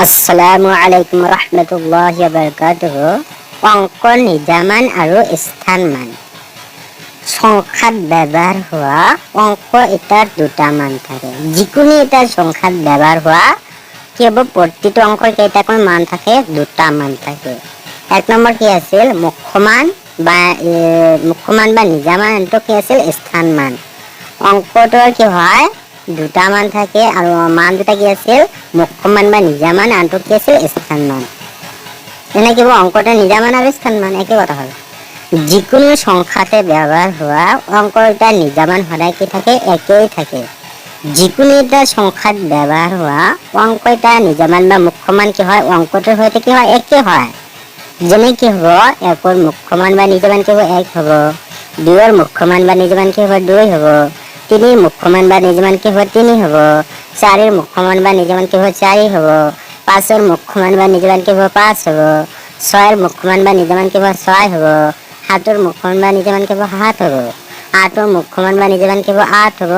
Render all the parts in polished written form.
আসসালামু আলাইকুম ৰহমতুল্লাহি ওয়া বাৰাকাতুহু। অঙ্ক নিজামান আৰু স্থানমান। সংখ্যাত ব্যৱহাৰ হোৱা অঙ্ক এটাৰ দুটা মান থাকে। যিকোনো এটা সংখ্যাত ব্যৱহাৰ হোৱা কি হ'ব, প্ৰতিটো অঙ্কৰ কেইটাকৈ মান থাকে, দুটা মান থাকে। এক নম্বৰ কি আছিল, মুখ্যমান বা নিজামান, আনটো কি আছিল স্থানমান। অঙ্কটোৰ কি হয়, দুটা মান থাকে আৰু মান দুটা কি আছিল, মুখ্যমান বা নিজামান, আনটো কি আছিল স্থানমান। এনে কিবা অঙ্কটা নিজামান আৰু স্থানমান একে কথা হ'ল। যিকোনো সংখ্যাতে ব্যৱহাৰ হোৱা অঙ্ক এটা নিজামান সদায় কি থাকে, একেই থাকে। যিকোনো এটা সংখ্যাত ব্যৱহাৰ হোৱা অঙ্ক এটা নিজামান বা মুখ্যমান কি হয়, অঙ্কটোৰ সৈতে কি হয়, একে হয়। যেনে কি হ'ব, একৰ মুখ্যমান বা নিজামান কি হ'ব, এক হ'ব। দুইৰ মুখ্যমান বা নিজামান কি হ'ব, দুই হ'ব। তিনিৰ মুখ্যমান বা নিজামান কি হ'ব, তিনি হ'ব। চাৰিৰ মুখ্যমান বা নিজামান কি হ'ব, চাৰি হ'ব। পাঁচৰ মুখ্যমান বা নিজামান কি হ'ব, পাঁচ হ'ব। ছয়ৰ মুখ্যমান বা নিজামান কি হ'ব, ছয় হ'ব। সাতৰ মুখ্যমান বা নিজামান কি হ'ব, সাত হ'ব। আঠৰ মুখ্যমান বা নিজামান কি হ'ব, আঠ হ'ব।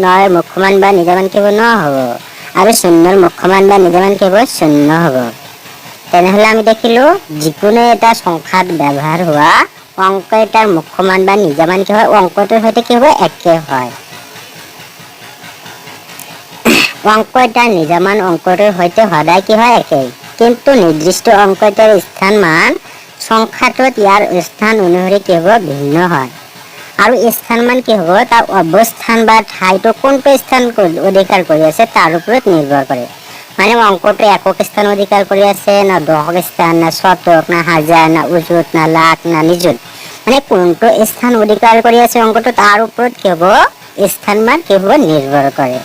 নয়ৰ মুখ্যমান বা নিজামান কি হ'ব, ন হ'ব। আৰু শূন্যৰ মুখ্যমান বা নিজামান কি হ'ব, শূন্য হ'ব। তেনেহ'লে আমি দেখিলো যিকোনো এটা সংখ্যাত ব্যৱহাৰ হোৱা অঙ্ক এটাৰ মুখ্যমান বা নিজামান কি হয়, অঙ্কটোৰ সৈতে কি হ'ব, একে হয়। অঙ্ক এটাৰ নিজামান অঙ্কটোৰ সৈতে সদায় কি হয়, একেই। কিন্তু নিৰ্দিষ্ট অঙ্ক এটাৰ স্থানমান সংখ্যাটোত ইয়াৰ স্থান অনুসৰি কি হ'ব, ভিন্ন হয়। আৰু স্থানমান কি হ'ব, তাৰ অৱস্থান বা ঠাইটো কোনটো স্থান অধিকাৰ কৰি আছে তাৰ ওপৰত নিৰ্ভৰ কৰে। মানে অঙ্কটো একক স্থান অধিকাৰ কৰি আছে, না দশক স্থান, না শতক, না হাজাৰ, না অযুত, না লাখ, না নিযুত, মানে কোনটো স্থান অধিকাৰ কৰি আছে অঙ্কটো, তাৰ ওপৰত কি হ'ব, স্থানমান কি হ'ব, নিৰ্ভৰ কৰে।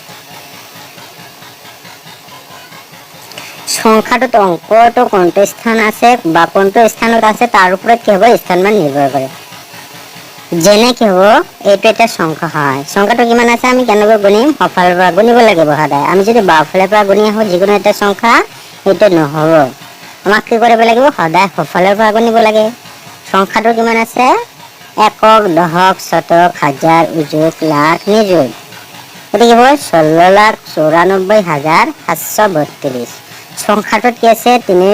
সংখ্যাটোত অঙ্কটো কোনটো স্থান আছে বা কোনটো স্থানত আছে তাৰ ওপৰত কি হ'ব, স্থানমান নিৰ্ভৰ কৰে। যেনে কি হ'ব, এইটো এটা সংখ্যা হয়, সংখ্যাটো কিমান আছে আমি কেনেকৈ গুণিম, সফালৰ পৰা গুণিব লাগিব সদায়। আমি যদি বাওঁফালৰ পৰা গুণি আহোঁ যিকোনো এটা সংখ্যা, সেইটো নহ'ব। আমাক কি কৰিব লাগিব, সদায় সফালৰ পৰা গুণিব লাগে। সংখ্যাটো কিমান আছে, একক, দশক, শতক, হাজাৰ, অযুত, লাখ, নিযুত। গতিকে হ'ব 16,94,732। সংখ্যাটোত কি আছে, তিনি।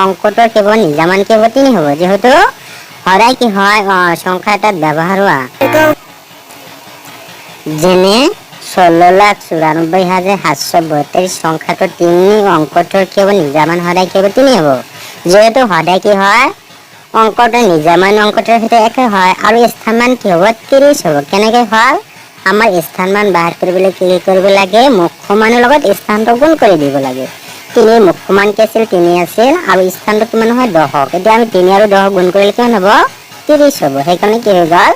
অঙ্কটোৰ কেৱল নিজামান কি হ'ব, তিনি হ'ব। যিহেতু সদায় কি হয়, সংখ্যা এটাত ব্যৱহাৰ হোৱা, যেনে 16,94,732 সংখ্যাটোৰ তিনি, অঙ্কটোৰ কেৱল নিজামান সদায় কি হ'ব, তিনি হ'ব। যিহেতু সদায় কি হয়, অঙ্কটো নিজামান অঙ্কটোৰ সৈতে একে হয়। আৰু স্থানমান কি হ'ব, 30 হ'ব। কেনেকৈ হ'ল, আমাৰ স্থানমান বাহিৰ কৰিবলৈ কি কৰিব লাগে, মুখ্যমানৰ লগত স্থানটো গুণ কৰি দিব লাগে। তিনিৰ মুখ্যমান কি আছিল, তিনি আছিল, আৰু স্থানটো কিমান হয়, দশক। এতিয়া আমি তিনি আৰু দশক গুণ কৰিলে কিমান হ'ব, 30 হ'ব। সেইকাৰণে কি হৈ গ'ল,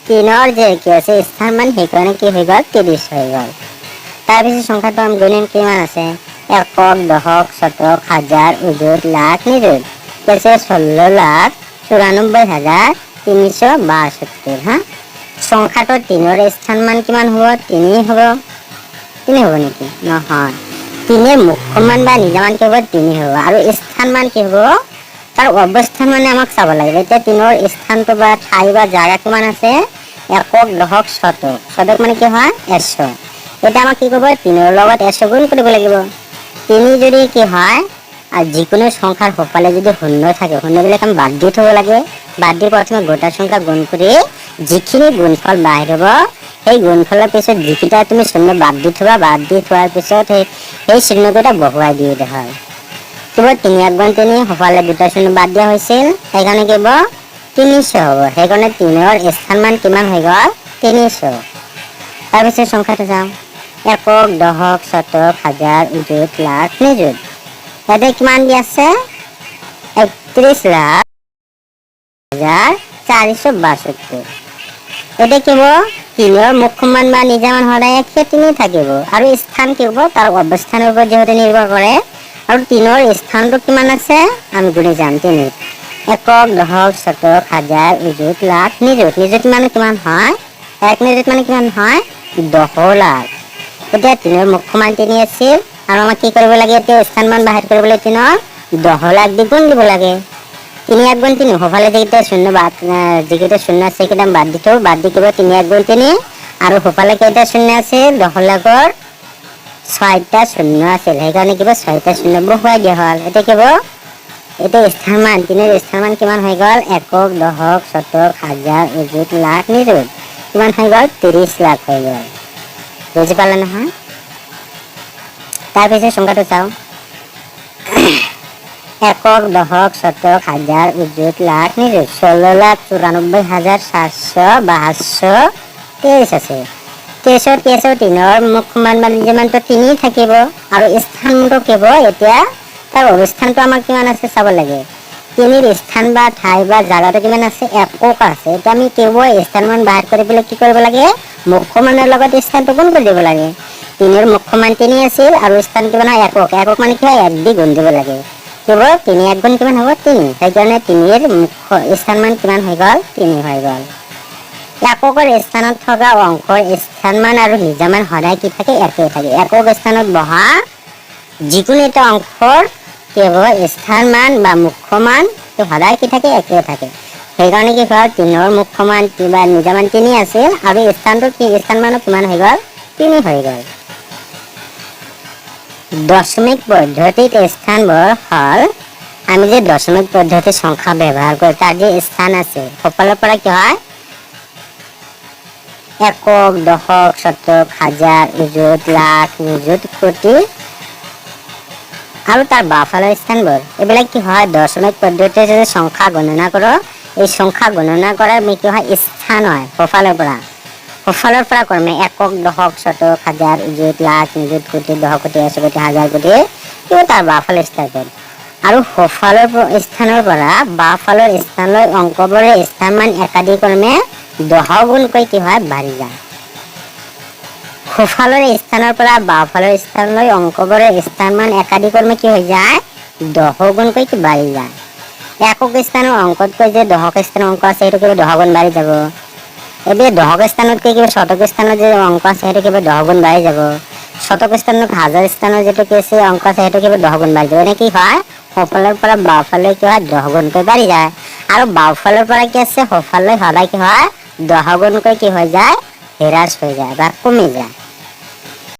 তিনৰ যে কি আছে স্থানমান, সেইকাৰণে কি হৈ গ'ল, 30 হৈ গ'ল। তাৰপিছত সংখ্যাটো আমি গুণিম, কিমান আছে, একক, দশক, শতক, হাজাৰ, অযুত, লাখ, নিযুত। কৈছে 16,94,372। হা, সংখ্যাটোৰ তিনিৰ স্থানমান কিমান হ'ব, তিনি হ'ব। তিনি হ'ব নেকি, নহয়। তিনিৰ মুখ্যমান বা নিজামান কি হ'ব, তিনি হ'ব। আৰু স্থানমান কি হ'ব, তাৰ অৱস্থান মানে আমাক চাব লাগিব। এতিয়া তিনিৰ স্থানটো বা ঠাই বা জাগা কিমান আছে, একক, দশক, শতক। শতক মানে কি হয়, 100। এতিয়া আমাক কি কৰিব, তিনিৰ লগত 100 গুণ কৰিব লাগিব। তিনি যদি কি হয়, আৰু যিকোনো সংখ্যাৰ সোঁফালে যদি শূন্য থাকে, শূন্যবিলাক আমি বাদ দি থ'ব লাগে। বাদ দি প্ৰথমে গোটা সংখ্যা গুণ কৰি যিখিনি গুণফল বাহিৰ হ'ব, সেই গুণফলৰ পিছত যিকেইটা তুমি শূন্য বাদ দি থ'বা, বাদ দি থোৱাৰ পিছত সেই চিহ্নকেইটা বহুৱাই দিয়ে হয়। কেৱল 3 × 3, সোঁফালে দুটা শূন্য বাদ দিয়া হৈছিল, সেইকাৰণে কি হ'ব, 300 হ'ব। সেইকাৰণে তিনিৰ স্থানমান কিমান হৈ গ'ল, 300। তাৰপিছত সংখ্যাটো চাওঁ, একক, দশক, শতক, হাজাৰ, অযুত, লাখ, নিযুত। ইয়াতে কিমান দি আছে, 31,04,462। এতিয়া কি হ'ব, তিনিৰ মুখ্যমান বা নিজামান সদায় একে, তিনি থাকিব। আৰু স্থান কি হ'ব, তাৰ অৱস্থানৰ ওপৰত যিহেতু নিৰ্ভৰ কৰে। আৰু তিনিৰ স্থানটো কিমান আছে, আমি গুণি যাম। তিনি, একক, দশক, শতক, হাজাৰ, অযুত, লাখ, নিযুত। নিযুত মানে কিমান হয়, এক নিযুত মানে কিমান হয়, 10 লাখ। এতিয়া তিনিৰ মুখ্যমান তিনি আছিল, আৰু আমাক কি কৰিব লাগে, এতিয়া স্থানমান বাহিৰ কৰিবলৈ তিনিৰ 10 লাখ দি গুণ দিব লাগে। 3 × 3, সোঁফালে যিকেইটা শূন্য আছে সেইকেইটা বাদ দি থওঁ, বাদ দি কিবা 3 × 3, আৰু সোঁফালে কেইটা শূন্য আছে, 10 লাখৰ 6টা শূন্য আছিল, সেইকাৰণে কিবা 6টা শূন্য বহুৱাই দিয়া হ'ল। এতিয়া কিব এতিয়া স্থান মান 3ৰ স্থান মান কিমান হৈ গ'ল, একক, দশক, শতক, হাজাৰ, অযুত, লাখ, নিযুত কিমান হৈ গ'ল, 30 লাখ হৈ গ'ল। বুজি পালে নহয়? তাৰপিছত সংখ্যাটো চাওঁ, একক, দশক, শতক, হাজাৰ, অযুত, লাখ, নিযুত 16,94,772,23 আছে। 23ৰ কি আছে, 3ৰ মুখ্য মান যিমানটো 3 থাকিব আৰু স্থানটো কেৱল এতিয়া তাৰ অৱস্থানটো আমাক কিমান আছে চাব লাগে। 3ৰ স্থান বা ঠাই বা জাগাটো কিমান আছে, একক আছে। এতিয়া আমি কেৱল স্থান মান বাহিৰ কৰি পেলাই কি কৰিব লাগে, মুখ্য মানৰ লগত স্থানটো গুণ কৰি দিব লাগে। 3ৰ মুখ্য মান 3 আছিল আৰু স্থান কিমান হয়, একক। একক মানে কি হয়, 1 দি গুণ দিব লাগে। কেৱল 3 1 গুণ কিমান হ'ব, 3। সেইকাৰণে 3ৰ মুখ্য স্থান মান কিমান হৈ গ'ল, 3 হৈ গ'ল। এককৰ স্থানত থকা অংকৰ স্থান মান আৰু নিজামান সদায় কি থাকে, একেই থাকে। একক স্থানত বহা যিকোনো এটা অংকৰ কেৱল স্থান মান বা মুখ্য মান সদায় কি থাকে, একে থাকে। সেইকাৰণে কি হয়, 3ৰ মুখ্য মান কিবা নিজামান 3 আছিল আৰু স্থানটো কি স্থান মানো কিমান হৈ গ'ল, 3 হৈ গ'ল। দশমিক পদ্ধতিত স্থানবোৰ হ'ল, আমি যে দশমিক পদ্ধতিৰ সংখ্যা ব্যৱহাৰ কৰোঁ তাৰ যে স্থান আছে সকলোৰ পৰা কি হয়, একক, দশক, শতক, হাজাৰ, অযুত, লাখ, নিযুত, কোটি আৰু তাৰ বাওঁফালৰ স্থানবোৰ এইবিলাক কি হয়, দশমিক পদ্ধতিৰে যদি সংখ্যা গণনা কৰোঁ, এই সংখ্যা গণনা কৰাৰ কি হয়, স্থান হয় সোঁফালৰ পৰা কৰিম। একক, দশক, শতক, হাজাৰ, অযুত, লাখ, নিযুত, কোটি, দশক কোটি, এশ কোটি, হাজাৰ কোটি কিয় তাৰ বাওঁফালৰ স্থানবোৰ আৰু সোঁফালৰ স্থানৰ পৰা বাওঁফালৰ স্থানলৈ অংকবোৰৰ স্থান মান একাধিক্ৰমে 10 গুণকৈ কি হয়, বাঢ়ি যায়। সোঁফালৰ স্থানৰ পৰা বাওঁফালৰ স্থানলৈ অংকবোৰৰ স্থান মান একাধিক্ৰমে কি হৈ যায়, 10 গুণকৈ কি বাঢ়ি যায়। একক স্থানৰ অংকতকৈ যে দশক স্থানৰ অংক আছে সেইটো কিবা 10 গুণ বাঢ়ি যাব। এতিয়া দশক স্থানতকৈ কিবা শতক স্থানৰ যে অংক আছে সেইটো কিবা 10 গুণ বাঢ়ি যাব। শতক স্থানত হাজাৰ স্থানৰ যিটো কি আছে অংক আছে সেইটো কিবা 10 গুণ বাঢ়ি যাব। এনে কি হয়, সোঁফালৰ পৰা বাওঁফালে কি হয়, 10 গুণকৈ বাঢ়ি যায় আৰু বাওঁফালৰ পৰা কি আছে সোঁফালে সদায় কি হয়, 10 গুণকৈ কি হৈ যায়, হ্ৰাস হৈ যায় বা কমি যায়।